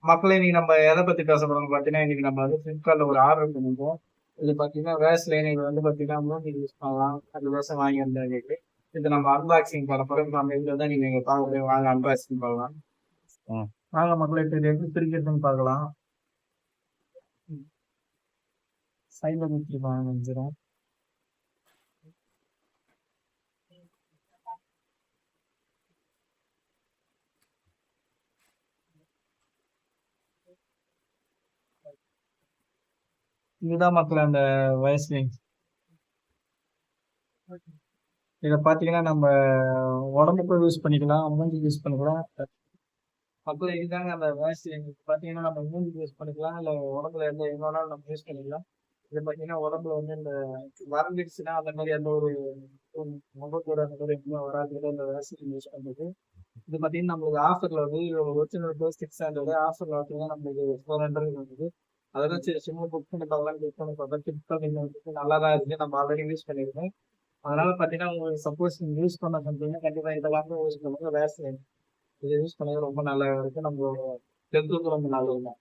மக்களே இன்னைக்கு நம்ம எதை பத்தி பேச போறோம்னு பார்த்தீங்கன்னா, இன்னைக்கு நம்ம வந்து ஃப்ளிப்கார்ட்ல ஒரு ஆர்டர் பண்ணிருந்தோம். இது பார்த்தீங்கன்னா, வேஸ்லைன் இது வந்து பார்த்தீங்கன்னா, மூஞ்சிக்கு யூஸ் பண்ணலாம். 2 வருஷம் வாங்கியிருந்தேன் இன்னைக்கு. இது நம்ம அன்பாக்சிங் பண்ண போறோம். நம்ம இதுல தான் நீங்க இங்க பார்க்க முடியும். வாங்க அன்பாக்சிங் பண்ணலாம். ம். வாங்க மக்களே, இப்ப இது எப்படி பிரிக்கிறதுன்னு பார்க்கலாம். சைட்ல குத்திருப்பாங்க நினைக்கிறேன். இதுதான் மக்களே அந்த வேஸ்லைன். இதை பார்த்தீங்கன்னா நம்ம உடம்புக்கும் யூஸ் பண்ணிக்கலாம், மூஞ்சிக்கு யூஸ் பண்ணிக்கலாம். மக்களே இதுதாங்க அந்த வேஸ்லைன். பார்த்தீங்கன்னா நம்ம மூஞ்சிக்கு யூஸ் பண்ணிக்கலாம், இல்லை உடம்புல எந்த எங்க வேணாலும் நம்ம யூஸ் பண்ணிக்கலாம். இது பார்த்தீங்கன்னா உடம்புல வந்து இந்த வறண்டுடுச்சுன்னா அந்த மாதிரி எந்த ஒரு முகத்தோட அந்த மாதிரி எதுவுமே வராது இந்த வேஸ்லைன் யூஸ் பண்ணுறது. இது பார்த்தீங்கன்னா நம்மளுக்கு ஆஃபர்ல வந்து ஒரிஜினல் ப்ளஸ் 600 ஆஃபர்ல பார்த்தீங்கன்னா நம்மளுக்கு 400 வந்தது. அதெல்லாம் சரி சும்மா புக் பண்ணி பார்க்கலாம், புக் பண்ணி பார்த்தா ஃபிளிப்கார்ட் வந்து நல்லா தான் இருக்கு. நம்ம ஆல்ரெடி யூஸ் பண்ணியிருக்கோம். அதனால பார்த்தீங்கன்னா உங்களுக்கு சப்போஸ் நீங்க யூஸ் பண்ண சொன்னீங்கன்னா கண்டிப்பா இதை வாங்க யூஸ் பண்ணுங்க. வேஸ்லைன் இதை யூஸ் பண்ணது ரொம்ப நல்லா இருக்கு. நம்ம ஹெல்த்துக்கு ரொம்ப நல்லது தான்.